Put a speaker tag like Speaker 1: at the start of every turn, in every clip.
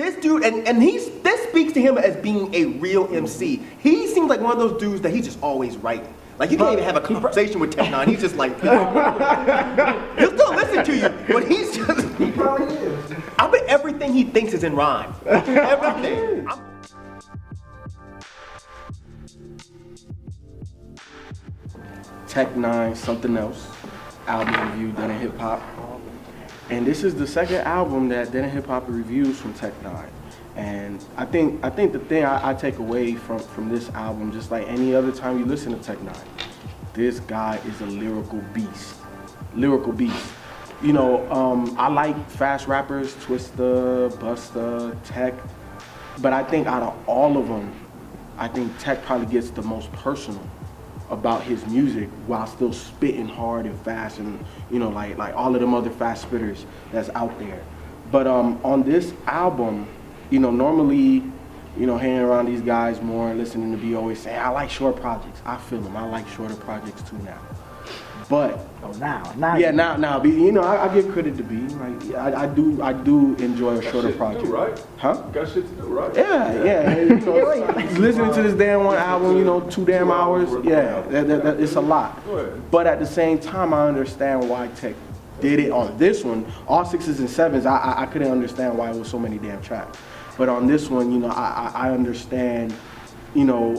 Speaker 1: This dude, and this speaks to him as being a real MC. He seems like one of those dudes that he's just always writing. Like you can't even have a conversation with N9ne. He's just like, he'll still listen to you, but he's just.
Speaker 2: He probably is.
Speaker 1: I bet everything he thinks is in rhyme. Everything.
Speaker 3: N9ne Something Else album review done in hip hop, and this is the second album that done in hip hop reviews from N9ne. And I think the thing I take away from this album, just like any other time you listen to N9ne, this guy is a lyrical beast. Lyrical beast. You know, I like fast rappers, Twista, Busta, Tech, but I think out of all of them, I think Tech probably gets the most personal about his music while still spitting hard and fast, and you know, like all of them other fast spitters that's out there. But on this album, you know, normally, you know, hanging around these guys more and listening to B.o.B say, I like short projects. I feel them. I like shorter projects too now. But
Speaker 2: now,
Speaker 3: yeah, now, you know, I give credit to B. Like, I do enjoy a shorter project.
Speaker 4: Do, right?
Speaker 3: Huh?
Speaker 4: Got shit to do, right?
Speaker 3: Yeah. You know, listening to this damn one album, you know, 2 damn hours. Yeah, that it's a lot. But at the same time, I understand why Tech did it on this one. All 6s and 7s, I couldn't understand why it was so many damn tracks. But on this one, you know, I understand, you know,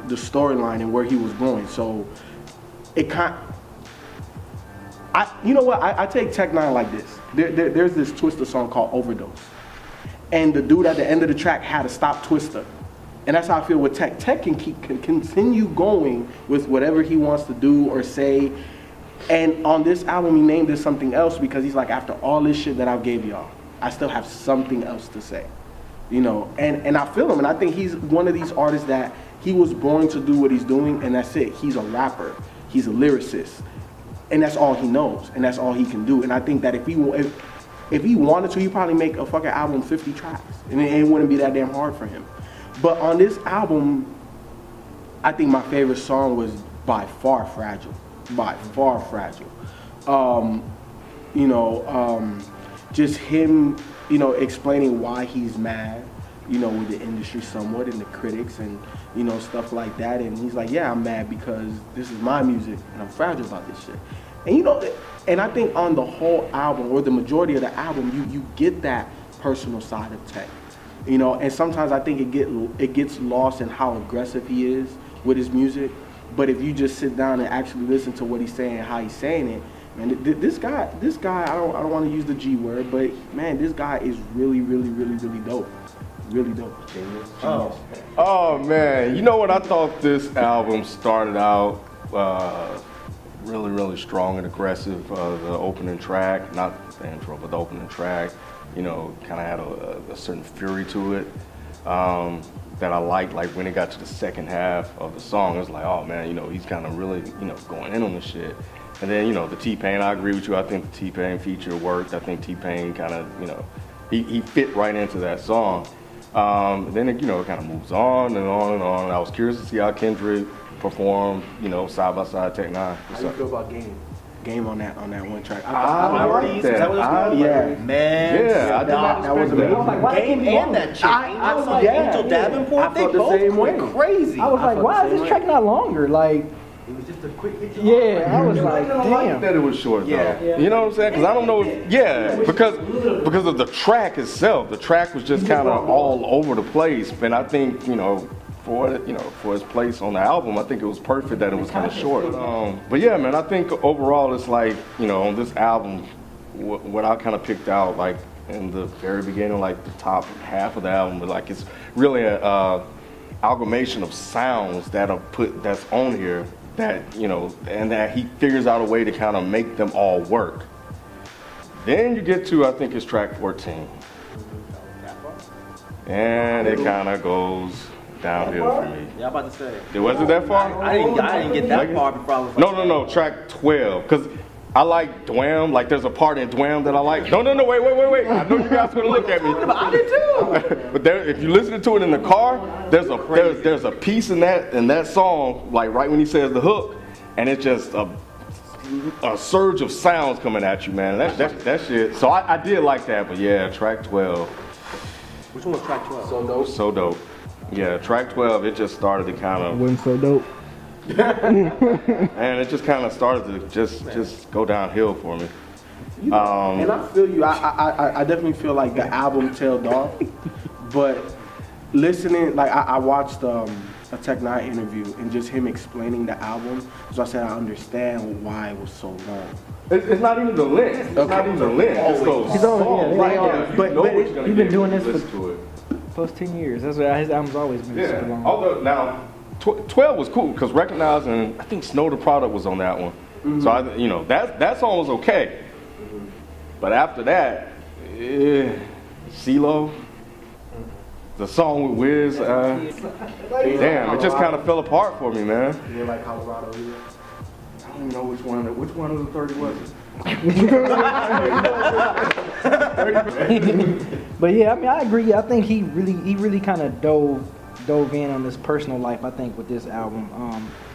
Speaker 3: the storyline and where he was going. So it you know what? I take N9ne like this. There's this Twista song called Overdose, and the dude at the end of the track had to stop Twista, and that's how I feel with Tech. Tech can continue going with whatever he wants to do or say. And on this album, he named it Something Else because he's like, after all this shit that I gave y'all, I still have something else to say, you know. And I feel him, and I think he's one of these artists that he was born to do what he's doing, and that's it. He's a rapper, he's a lyricist. And that's all he knows, and that's all he can do. And I think that if he wanted to, he'd probably make a fucking album 50 tracks, and it wouldn't be that damn hard for him. But on this album, I think my favorite song was by far Fragile. By far Fragile. You know, just him, you know, explaining why he's mad, you know, with the industry somewhat and the critics and, you know, stuff like that. And he's like, yeah, I'm mad because this is my music and I'm fragile about this shit. And you know, and I think on the whole album, or the majority of the album, you get that personal side of Tech. You know, and sometimes I think it gets lost in how aggressive he is with his music. But if you just sit down and actually listen to what he's saying and how he's saying it, man, this guy, I don't want to use the G word, but man, this guy is really dope. Really dope. Genius.
Speaker 4: Oh man, you know what? I thought this album started out really strong and aggressive. The opening track, not the intro, but the opening track, you know, kind of had a certain fury to it that I liked. Like when it got to the second half of the song, it was like, oh man, you know, he's kind of really, you know, going in on the shit. And then, you know, the T-Pain, I agree with you. I think the T-Pain feature worked. I think T-Pain kind of, you know, he fit right into that song. Then it, you know, it kind of moves on and on and on. I was curious to see how Kendrick performed, you know, side by side N9ne.
Speaker 3: How do you feel about Game on that one track?
Speaker 4: I like that.
Speaker 3: Yeah,
Speaker 1: man.
Speaker 4: Yeah,
Speaker 3: that was amazing.
Speaker 1: Game and that chick. I was like, Angel Davenport.
Speaker 3: I felt the same way.
Speaker 1: Crazy.
Speaker 2: I was like, why is this track not longer? Like,
Speaker 1: it was just a quick.
Speaker 2: Yeah, I was like,
Speaker 4: I like
Speaker 2: damn.
Speaker 4: that it was short though.
Speaker 1: Yeah.
Speaker 4: You know what I'm saying? Because I don't know. Because of the track itself. The track was just kind of all over the place, and I think, you know, for his place on the album, I think it was perfect that it was kind of short. But yeah, man, I think overall it's like, you know, on this album, what I kind of picked out, like in the very beginning, like the top half of the album, but like it's really a amalgamation of sounds that's on here that, you know, and that he figures out a way to kind of make them all work. Then you get to, I think it's track 14. And it kind of goes downhill for me.
Speaker 1: Yeah, I'm about to say.
Speaker 4: It wasn't that far?
Speaker 1: I didn't get that far before I was like,
Speaker 4: No, track 12. Because I like Dwam. Like there's a part in Dwam that I like. No, wait. I know you guys are gonna look at me.
Speaker 1: I did too.
Speaker 4: But if you listen to it in the car, there's a piece in that song, like right when he says the hook, and it's just a surge of sounds coming at you, man. That shit. So I did like that, but yeah, track 12.
Speaker 1: Which one was track 12?
Speaker 3: So dope.
Speaker 4: So dope. Yeah, track 12, it just started to kind of,
Speaker 2: Wasn't so dope.
Speaker 4: and it just kind of started to just go downhill for me.
Speaker 3: And I feel you. I definitely feel like the album tailed off, but listening, like I watched a Tech9 interview and just him explaining the album. So I said I understand why it was so long.
Speaker 4: It's not even the length. It's not even the length. It's those
Speaker 2: He's always-
Speaker 4: songs.
Speaker 2: yeah,
Speaker 4: Like,
Speaker 3: but-
Speaker 4: you know
Speaker 3: but
Speaker 4: what you're gonna
Speaker 2: he's been
Speaker 4: get
Speaker 2: doing
Speaker 4: when you
Speaker 2: this
Speaker 4: listen to it.
Speaker 2: Plus 10 years. That's why his album's always been super
Speaker 4: Yeah.
Speaker 2: long.
Speaker 4: Although now, 12 was cool because Recognize and I think Snow the Product was on that one. So I, you know, that song was okay. But after that, Cee Lo, the song with Wiz, damn, it just kind of fell apart for me, man.
Speaker 3: You didn't like Colorado either?
Speaker 4: I don't even know which one of the 30 was it.
Speaker 2: But yeah, I mean, I agree. I think he really kind of dove in on his personal life, I think, with this album.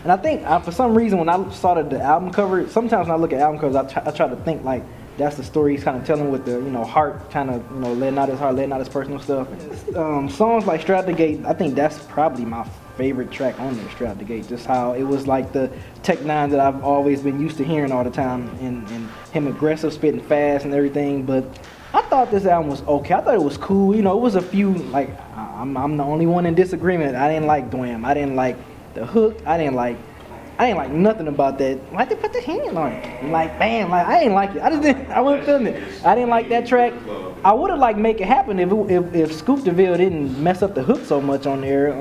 Speaker 2: And I think for some reason when I saw the album cover, sometimes when I look at album covers, I try to think like that's the story he's kind of telling with the, you know, heart kind of, you know, letting out his heart, letting out his personal stuff. Songs like Straight Out the Gate, I think that's probably my favorite track on there, Straight Out the Gate. Just how it was like the Tech9 that I've always been used to hearing all the time, and him aggressive, spitting fast and everything. But I thought this album was okay. I thought it was cool. You know, it was a few, like, I'm the only one in disagreement. I didn't like Dwam. I didn't like the hook. I didn't like nothing about that. Why'd they put the hand on it? Like, bam, like, I didn't like it. I wasn't feeling it. I didn't like that track. I would have liked Make It Happen if Scoop DeVille didn't mess up the hook so much on there.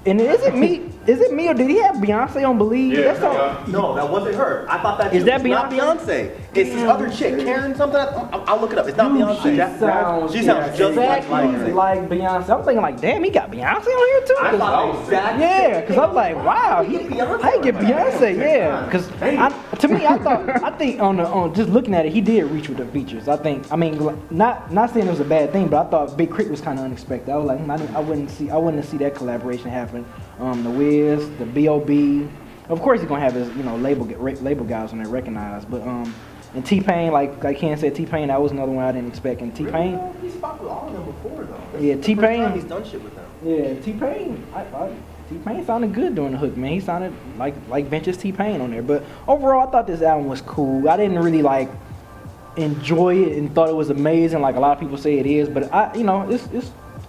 Speaker 2: And is it me or did he have Beyonce on Believe?
Speaker 4: Yeah,
Speaker 2: That's all.
Speaker 1: No, that wasn't her. I thought that
Speaker 2: Is
Speaker 1: too.
Speaker 2: that
Speaker 1: It's not
Speaker 2: Beyonce?
Speaker 1: Beyonce. It's this other chick, Karen something. I'll look it up. It's not Beyonce. She sounds just
Speaker 2: exactly like Beyonce. I'm thinking like, damn, he got Beyonce on here too.
Speaker 1: I thought exactly.
Speaker 2: Yeah, because I'm like, wow, he I get Beyonce, yeah. Because to me, I think on just looking at it, he did reach with the features. I mean, not saying it was a bad thing, but I thought Big K.R.I.T was kind of unexpected. I was like, I wouldn't see that collaboration happen. The Wiz, the B.o.B. Of course, he's gonna have his, you know, label guys on there recognized, but and T-Pain, like Ken said, T-Pain, that was another one I didn't expect. And T-Pain,
Speaker 1: He's fought with all of them before though.
Speaker 2: yeah, T-Pain,
Speaker 1: He's done shit with them.
Speaker 2: yeah, T-Pain. T-Pain sounded good doing the hook, man. He sounded like Vince's T-Pain on there. But overall, I thought this album was cool. I didn't really like enjoy it and thought it was amazing, like a lot of people say it is. But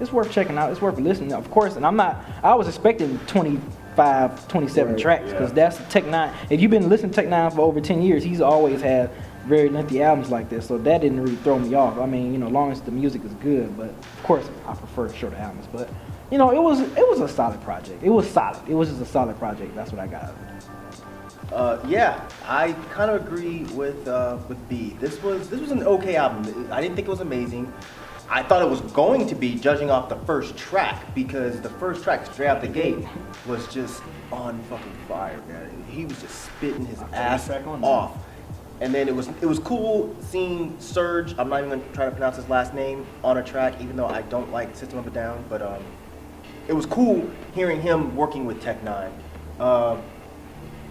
Speaker 2: it's worth checking out. It's worth listening. Of course, and I was expecting 25, 27 tracks because that's Tech9. If you've been listening to Tech9 for over 10 years, he's always had very lengthy albums like this. So that didn't really throw me off. I mean, you know, as long as the music is good. But of course, I prefer shorter albums. But you know, it was a solid project. It was solid. It was just a solid project. That's what I got.
Speaker 1: Yeah, I kind of agree with B. This was an okay album. I didn't think it was amazing. I thought it was going to be, judging off the first track, because the first track, Straight Out the Gate, was just on fucking fire, man. He was just spitting his ass off. And then it was cool seeing Surge, I'm not even gonna try to pronounce his last name, on a track, even though I don't like System of a Down, but it was cool hearing him working with Tech9.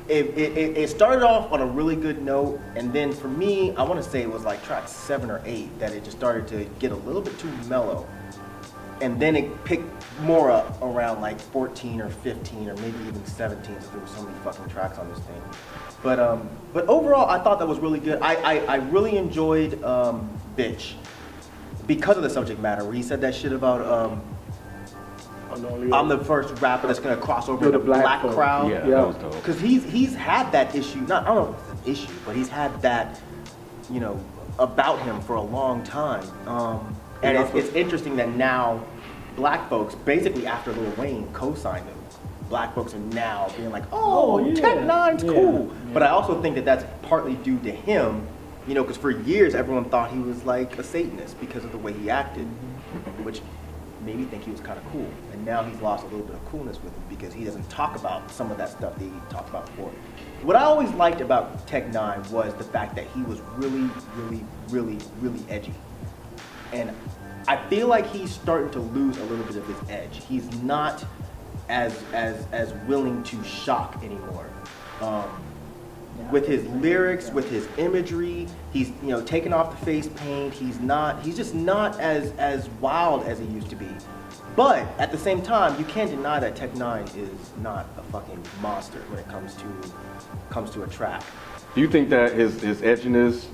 Speaker 1: It started off on a really good note, and then for me, I want to say it was like track 7 or 8 that it just started to get a little bit too mellow, and then it picked more up around like 14 or 15 or maybe even 17, so there was so many fucking tracks on this thing. But overall, I thought that was really good. I really enjoyed Bitch because of the subject matter, where he said that shit about I'm the first rapper that's gonna cross over the black crowd.
Speaker 4: Yeah, that was dope.
Speaker 1: Because he's had that issue. I don't know if it's an issue, but he's had that, you know, about him for a long time. And it's interesting that now black folks, basically after Lil Wayne co-signed him, black folks are now being like, oh,
Speaker 2: yeah.
Speaker 1: Tech9's cool.
Speaker 2: Yeah.
Speaker 1: But I also think that that's partly due to him, you know, because for years everyone thought he was like a Satanist because of the way he acted, which made me think he was kind of cool. And now he's lost a little bit of coolness with him because he doesn't talk about some of that stuff that he talked about before. What I always liked about Tech9 was the fact that he was really, really, really, really edgy. And I feel like he's starting to lose a little bit of his edge. He's not as willing to shock anymore. with his lyrics, with his imagery. He's taking off the face paint. He's just not as wild as he used to be. But at the same time, you can't deny that Tech-N9ne is not a fucking monster when it comes to a track.
Speaker 4: Do you think that his edginess,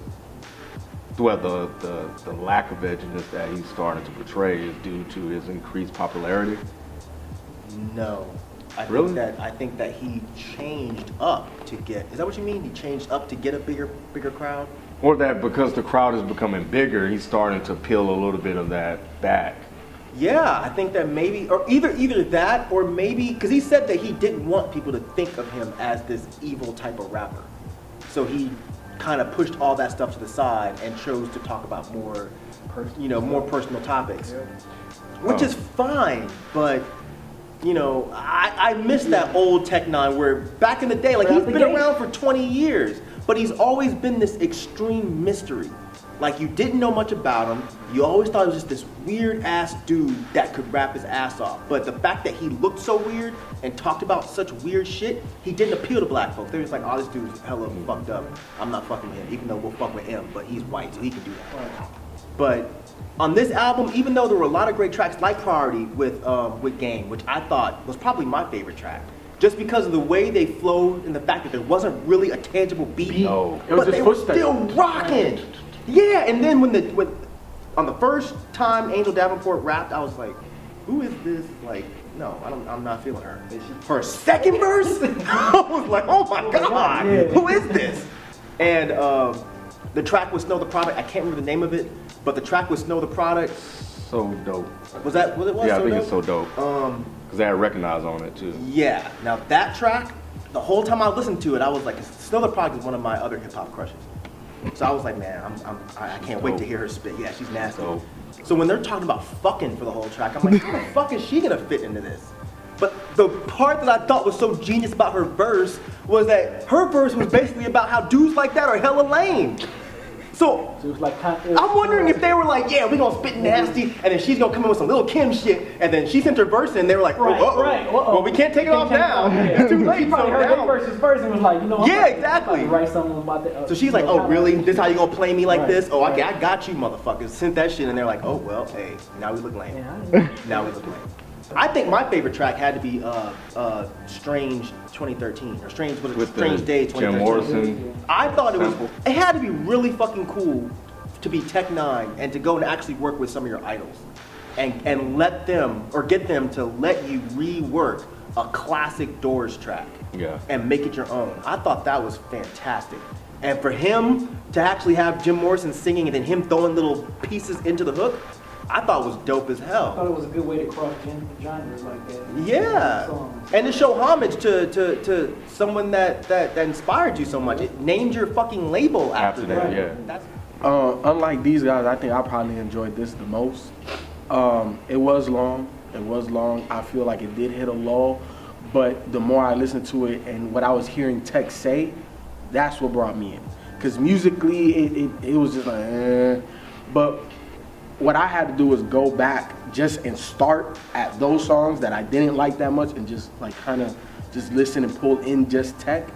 Speaker 4: well, the lack of edginess that he's starting to portray is due to his increased popularity?
Speaker 1: No. I think that he changed up to get, is that what you mean? He changed up to get a bigger crowd?
Speaker 4: Or that because the crowd is becoming bigger, he's starting to peel a little bit of that back.
Speaker 1: Yeah, I think that maybe, or either that, or maybe, because he said that he didn't want people to think of him as this evil type of rapper. So he kind of pushed all that stuff to the side and chose to talk about more personal topics. Which is fine, but I miss that old Tech-N9ne where back in the day, like he's been around for 20 years, but he's always been this extreme mystery. Like you didn't know much about him. You always thought he was just this weird ass dude that could rap his ass off. But the fact that he looked so weird and talked about such weird shit, he didn't appeal to black folks. They're just like, oh, this dude's hella fucked up. I'm not fucking with him, even though we'll fuck with him, but he's white, so he can do that. But on this album, even though there were a lot of great tracks like K.R.I.T with Game, which I thought was probably my favorite track, just because of the way they flowed and the fact that there wasn't really a tangible beat, but they were still rocking. Yeah, and then when on the first time Angel Davenport rapped, I was like, who is this? Like, no, I'm not feeling her. Her second verse, I was like, oh my god, who is this? And the track with Snow the Product, I can't remember the name of it, but the track with Snow the Product,
Speaker 4: so dope.
Speaker 1: Was that what it was?
Speaker 4: Yeah,
Speaker 1: so
Speaker 4: I think
Speaker 1: dope?
Speaker 4: it's so dope. Because they had Recognize on it too.
Speaker 1: Yeah. Now that track, the whole time I listened to it, I was like, Snow the Product is one of my other hip hop crushes. So I was like, man, I can't wait to hear her spit. Yeah, she's nasty. So when they're talking about fucking for the whole track, I'm like, how the fuck is she gonna fit into this? But the part that I thought was so genius about her verse was that her verse was basically about how dudes like that are hella lame. So
Speaker 2: it was like,
Speaker 1: I'm wondering if they were like, yeah, we gonna spit nasty, and then she's gonna come in with some Lil' Kim shit, and then she sent her verse in, and they were like, well, we can't take it off now. It's too late.
Speaker 2: She probably heard their verses first and was like,
Speaker 1: yeah, exactly.
Speaker 2: Write something about that.
Speaker 1: So she's like, oh, really? This how you gonna play me like this? Oh, I got you, motherfuckers. Sent that shit, and they're like, oh, well, hey, now we look lame. Now we look lame. I think my favorite track had to be Strange 2013, or Strange Day 2013.
Speaker 4: Jim Morrison.
Speaker 1: I thought it had to be really fucking cool to be Tech-N9ne and to go and actually work with some of your idols and let them, or get them to let you rework a classic Doors track and make it your own. I thought that was fantastic. And for him to actually have Jim Morrison singing and then him throwing little pieces into the hook, I thought it was dope as hell.
Speaker 2: I thought it was a good way to cross genres like that.
Speaker 1: Yeah, and to show homage to someone that inspired you so much. It named your fucking label after that.
Speaker 4: Yeah.
Speaker 3: Unlike these guys, I think I probably enjoyed this the most. It was long. I feel like it did hit a lull, but the more I listened to it and what I was hearing Tech say, that's what brought me in. Because musically, it was just like, but what I had to do was go back just and start at those songs that I didn't like that much and just like kind of just listen and pull in just Tech.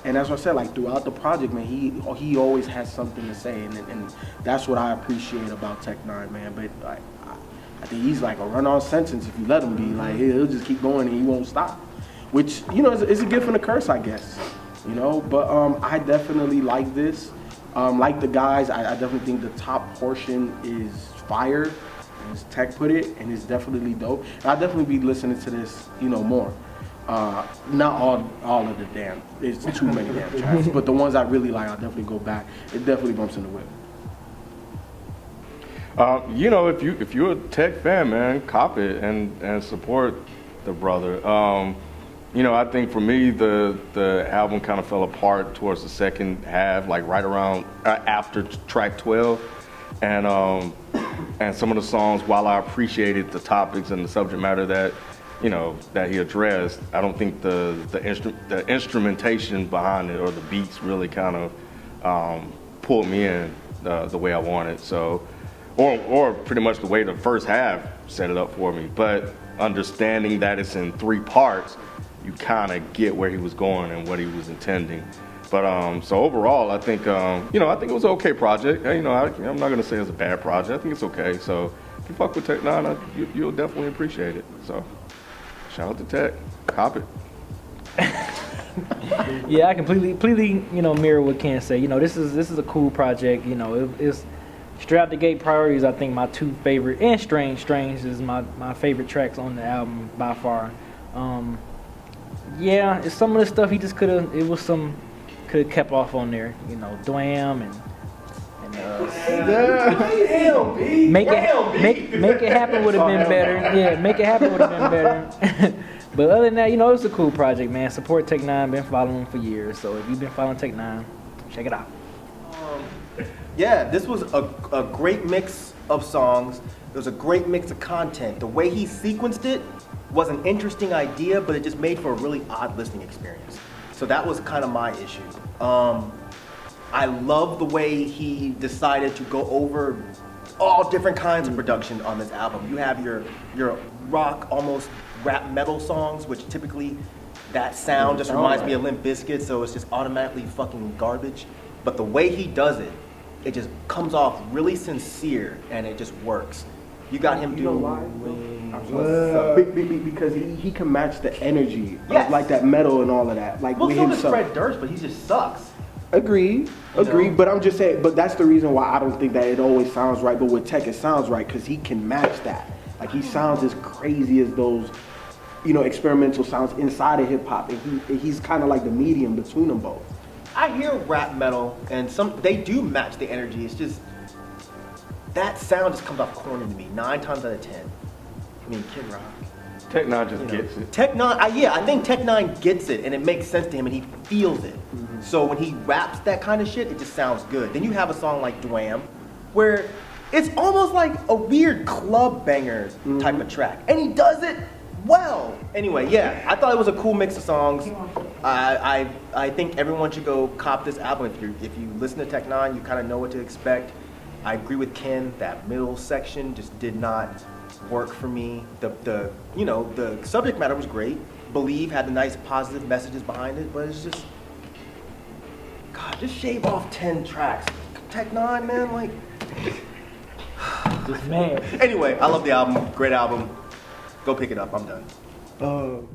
Speaker 3: And that's what I said, like throughout the project, man, he always has something to say, and that's what I appreciate about Tech-N9ne, man. But I think he's like a run-on sentence if you let him be. Like he'll just keep going and he won't stop, which is a gift and a curse, I guess. But I definitely like this. Like the guys, I definitely think the top portion is fire, as Tech put it, and it's definitely dope. And I'll definitely be listening to this, more. Not all of the damn, it's too many damn tracks, but the ones I really like, I'll definitely go back. It definitely bumps in the whip.
Speaker 4: If you're a Tech fan, man, cop it and support the brother. I think for me, the album kind of fell apart towards the second half, like right around after track 12. And some of the songs, while I appreciated the topics and the subject matter that he addressed, I don't think the instrumentation behind it or the beats really kind of pulled me in the way I wanted. So, or pretty much the way the first half set it up for me. But understanding that it's in 3 parts, you kind of get where he was going and what he was intending. But so overall, I think you know, I think it was an okay project. You know, I'm not gonna say it's a bad project. I think it's okay. So if you fuck with Tech9, you'll definitely appreciate it. So shout out to Tech, cop it.
Speaker 2: Yeah, I completely, you know, mirror what Ken say. You know, this is a cool project. You know, it's straight out the gate. Priorities, I think my two favorite, and Strange is my favorite tracks on the album by far. Yeah, it's some of the stuff he just could have kept off on there. You know, Dwam and make it happen would have been better. Yeah, make it happen would have been better. But other than that, you know, it's a cool project, man. Support Tech9, been following him for years. So if you've been following Tech9, check it out.
Speaker 1: Yeah, this was a great mix of songs. It was a great mix of content. The way he sequenced it was an interesting idea, but it just made for a really odd listening experience. So that was kind of my issue. I love the way he decided to go over all different kinds of production on this album. You have your rock, almost rap metal songs, which typically that sound just reminds me of Limp Bizkit, so it's just automatically fucking garbage. But the way he does it, it just comes off really sincere and it just works. You got him doing
Speaker 3: because he can match the energy
Speaker 1: Yes.
Speaker 3: of like that metal and all of that. Like
Speaker 1: well,
Speaker 3: with
Speaker 1: so does
Speaker 3: himself.
Speaker 1: Fred Durst, but he just sucks.
Speaker 3: Agreed.
Speaker 1: know?
Speaker 3: But I'm just saying, but that's the reason why I don't think that it always sounds right. But with Tech, it sounds right because he can match that. Like he sounds as crazy as those, you know, experimental sounds inside of hip hop, and he's kind of like the medium between them both.
Speaker 1: I hear rap metal, and they do match the energy. It's just that sound just comes off corny to me 9 times out of 10. I mean, Kid Rock.
Speaker 4: Tech9 just gets it.
Speaker 1: Tech9, I think Tech9 gets it, and it makes sense to him, and he feels it.
Speaker 3: Mm-hmm.
Speaker 1: So when he raps that kind of shit, it just sounds good. Then you have a song like Dwam, where it's almost like a weird club banger type of track, and he does it well. Anyway, yeah, I thought it was a cool mix of songs. I think everyone should go cop this album. If you listen to Tech9, you kind of know what to expect. I agree with Ken, that middle section just did not work for me. The subject matter was great. Believe had the nice positive messages behind it, but it's just, God, just shave off 10 tracks. Tech9, man, like.
Speaker 2: Just mad.
Speaker 1: Anyway, I love the album. Great album. Go pick it up. I'm done.